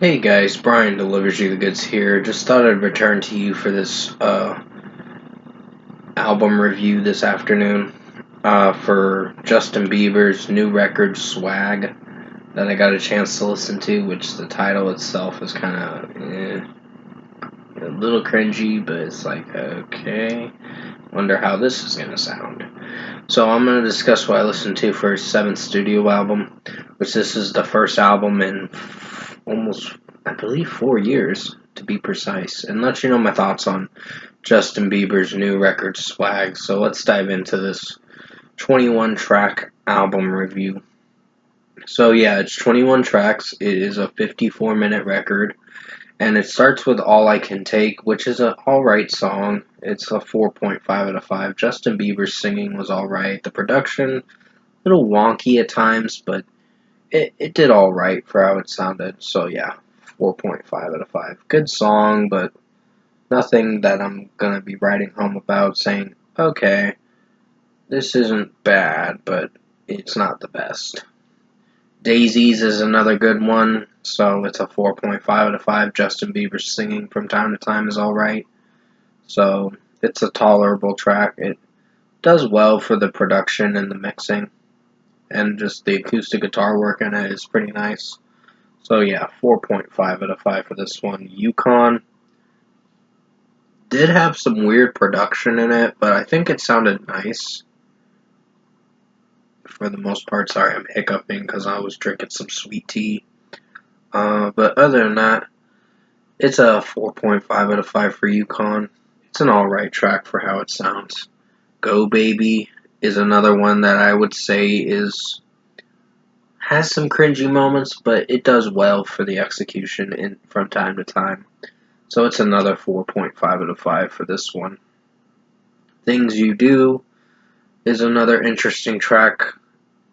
Hey guys, Brian delivers you the goods here. Just thought I'd return to you for this album review this afternoon for Justin Bieber's new record Swag that I got a chance to listen to, which the title itself is kind of a little cringy, but it's like, okay, wonder how this is going to sound. So I'm going to discuss what I listened to for his seventh studio album, which this is the first album in almost, I believe, 4 years to be precise, and let you know my thoughts on Justin Bieber's new record Swag. So let's dive into this 21 track album review. So yeah, it's 21 tracks. It is a 54-minute record, and it starts with All I Can Take, which is an alright song. It's a 4.5 out of 5. Justin Bieber's singing was alright. The production, a little wonky at times, but it did alright for how it sounded. So yeah, 4.5 out of 5. Good song, but nothing that I'm going to be writing home about saying, okay, this isn't bad, but it's not the best. Daisies is another good one, so it's a 4.5 out of 5. Justin Bieber singing from time to time is alright, so it's a tolerable track. It does well for the production and the mixing, and just the acoustic guitar work in it is pretty nice. So yeah, 4.5 out of 5 for this one. Yukon did have some weird production in it, but I think it sounded nice for the most part. Sorry, I'm hiccuping because I was drinking some sweet tea. But other than that, it's a 4.5 out of 5 for Yukon. It's an alright track for how it sounds. Go Baby is another one that I would say has some cringy moments, but it does well for the execution from time to time. So it's another 4.5 out of 5 for this one. Things You Do is another interesting track.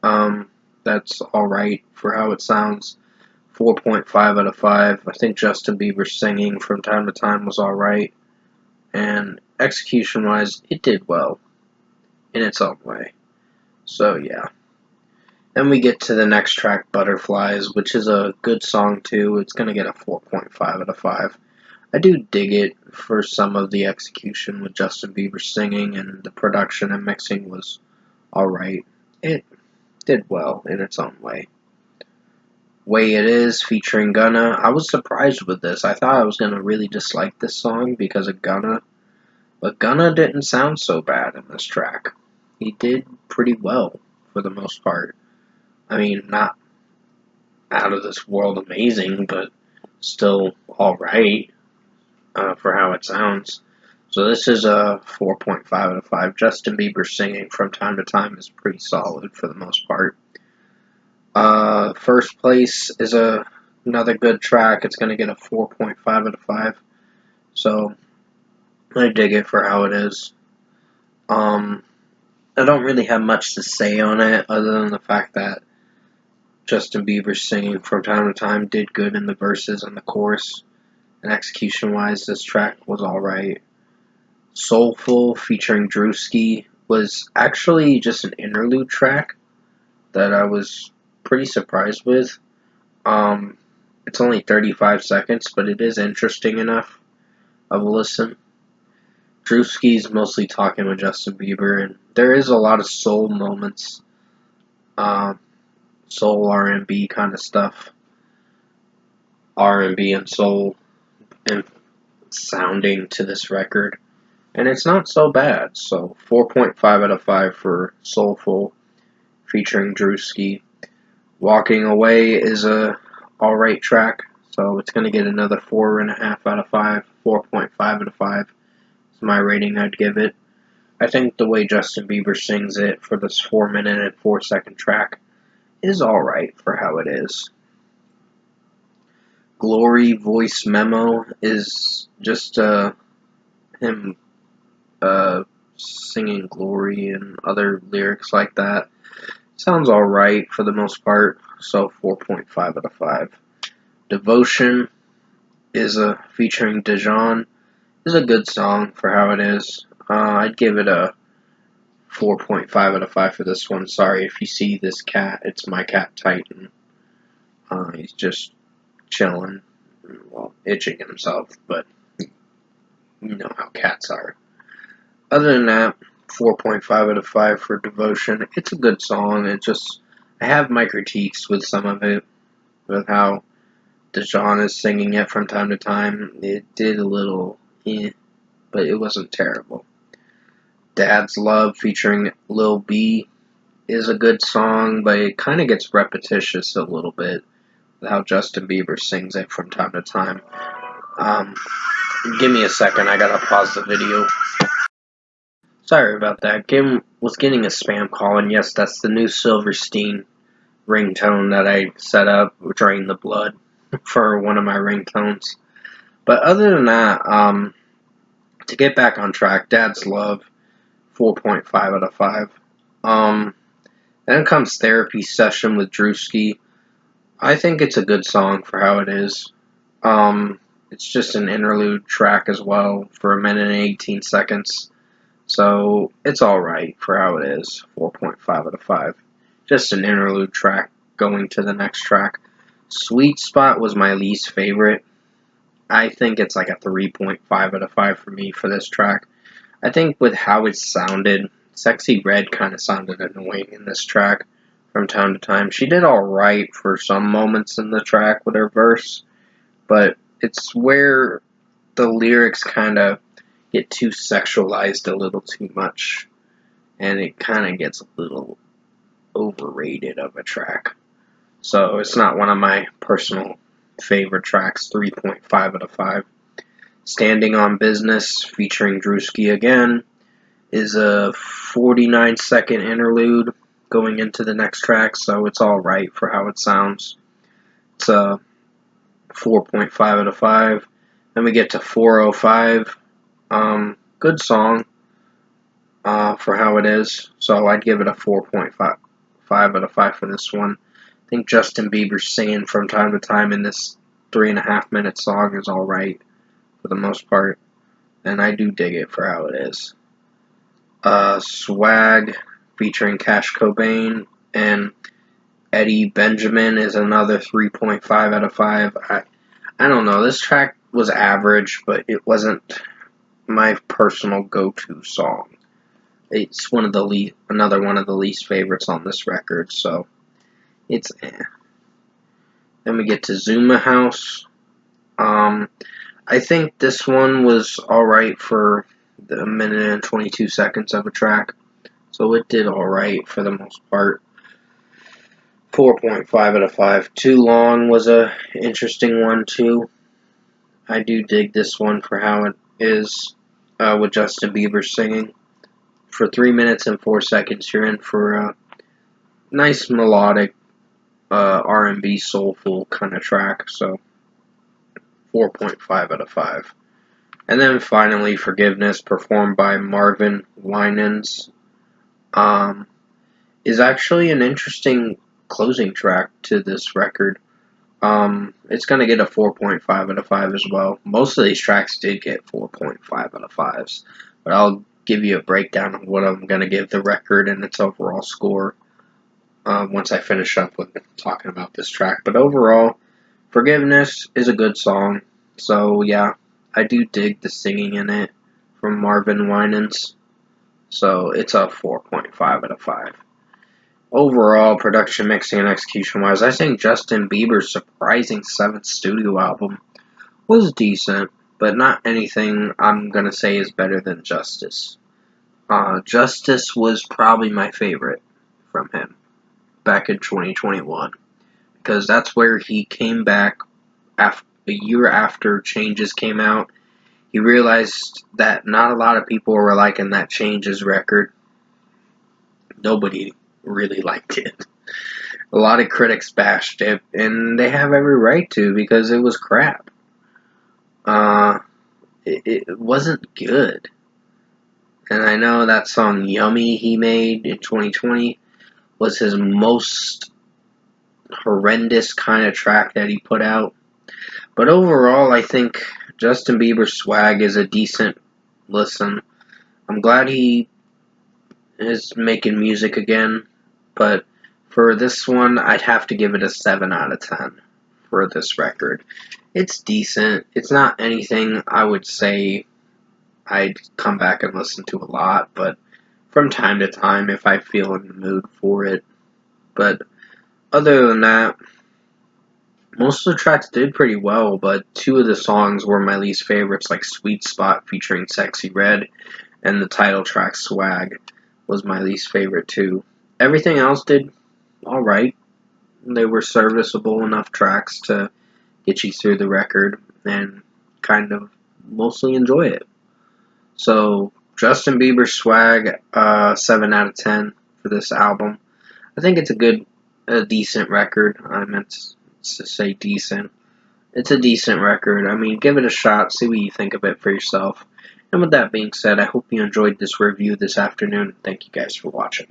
That's alright for how it sounds. 4.5 out of 5. I think Justin Bieber singing from time to time was alright. And execution wise, it did well in its own way. So yeah. Then we get to the next track, Butterflies, which is a good song too. It's going to get a 4.5 out of 5. I do dig it for some of the execution with Justin Bieber singing, and the production and mixing was alright. It did well in its own way. Way It Is featuring Gunna. I was surprised with this. I thought I was going to really dislike this song because of Gunna, but Gunna didn't sound so bad in this track. He did pretty well for the most part. I mean, not out of this world amazing, but still alright for how it sounds. So this is a 4.5 out of 5. Justin Bieber singing from time to time is pretty solid for the most part. First Place is another good track. It's going to get a 4.5 out of 5. So I dig it for how it is. I don't really have much to say on it other than the fact that Justin Bieber singing from time to time did good in the verses and the chorus. And execution wise, this track was alright. Soulful featuring Drewski was actually just an interlude track that I was pretty surprised with. It's only 35 seconds, but it is interesting enough of a listen. Drewski's mostly talking with Justin Bieber, and there is a lot of soul moments, soul R&B kind of stuff, R&B and soul, and sounding to this record, and it's not so bad. So 4.5 out of 5 for Soulful featuring Drewski. Walking Away is a alright track, so it's going to get another 4.5 out of 5. 4.5 out of 5 is my rating I'd give it. I think the way Justin Bieber sings it for this 4-minute and 4-second track is alright for how it is. Glory Voice Memo is just him singing Glory and other lyrics like that. Sounds alright for the most part, so 4.5 out of 5. Devotion is featuring Dijon. Is a good song for how it is. I'd give it a 4.5 out of 5 for this one. Sorry if you see this cat. It's my cat Titan. He's just chilling well, itching himself, but you know how cats are. Other than that, 4.5 out of 5 for Devotion. It's a good song. I have my critiques with some of it, with how Dijon is singing it from time to time. It did a little, but it wasn't terrible. Dad's Love featuring Lil B is a good song, but it kind of gets repetitious a little bit. How Justin Bieber sings it from time to time. Um, Give me a second, I gotta pause the video. Sorry about that. Kim was getting a spam call, and yes, that's the new Silverstein ringtone that I set up, Drain the Blood, for one of my ringtones. But other than that, to get back on track, Dad's Love, 4.5 out of 5. Then comes Therapy Session with Drewski. I think it's a good song for how it is. It's just an interlude track as well for 1 minute and 18 seconds. So it's alright for how it is. 4.5 out of 5. Just an interlude track going to the next track. Sweet Spot was my least favorite. I think it's like a 3.5 out of 5 for me for this track. I think with how it sounded, Sexy Red kind of sounded annoying in this track from time to time. She did alright for some moments in the track with her verse, but it's where the lyrics kind of get too sexualized a little too much, and it kind of gets a little overrated of a track. So it's not one of my personal favorite tracks. 3.5 out of 5. Standing on Business featuring Drewski again is a 49-second interlude going into the next track, so it's alright for how it sounds. It's a 4.5 out of 5. Then we get to 405. Good song for how it is, so I'd give it a 4.5 out of 5 for this one. I think Justin Bieber singing from time to time in this 3.5 minute song is alright for the most part, and I do dig it for how it is. Swag featuring Cash Cobain and Eddie Benjamin is another 3.5 out of 5. I don't know, this track was average, but it wasn't my personal go-to song. It's another one of the least favorites on this record, so it's eh. Then we get to Zuma House. I think this one was alright for the 1 minute and 22 seconds of a track, so it did alright for the most part. 4.5 out of 5. Too Long was a interesting one too. I do dig this one for how it is with Justin Bieber singing. For 3 minutes and 4 seconds, you're in for a nice melodic R&B soulful kind of track, so 4.5 out of 5. And then finally, Forgiveness, performed by Marvin Winans, is actually an interesting closing track to this record. It's going to get a 4.5 out of 5 as well. Most of these tracks did get 4.5 out of 5s, but I'll give you a breakdown of what I'm going to give the record and its overall score once I finish up with talking about this track. But overall, Forgiveness is a good song. So yeah, I do dig the singing in it from Marvin Winans. So it's a 4.5 out of 5. Overall, production, mixing, and execution-wise, I think Justin Bieber's surprising 7th studio album was decent, but not anything I'm going to say is better than Justice. Justice was probably my favorite from him back in 2021, because that's where he came back a year after Changes came out. He realized that not a lot of people were liking that Changes record. Nobody really liked it. A lot of critics bashed it, and they have every right to, because it was crap. It wasn't good. And I know that song Yummy he made in 2020 was his most horrendous kind of track that he put out. But overall, I think Justin Bieber's Swag is a decent listen. I'm glad he is making music again, but for this one, I'd have to give it a 7 out of 10 for this record. It's decent. It's not anything I would say I'd come back and listen to a lot, but from time to time if I feel in the mood for it. But other than that, most of the tracks did pretty well, but two of the songs were my least favorites, like Sweet Spot featuring Sexy Red and the title track Swag was my least favorite too. Everything else did alright. They were serviceable enough tracks to get you through the record and kind of mostly enjoy it. So, Justin Bieber Swag, 7 out of 10 for this album. I think it's a decent record. I meant to say decent. It's a decent record. I mean, give it a shot, see what you think of it for yourself. And with that being said, I hope you enjoyed this review this afternoon. Thank you guys for watching.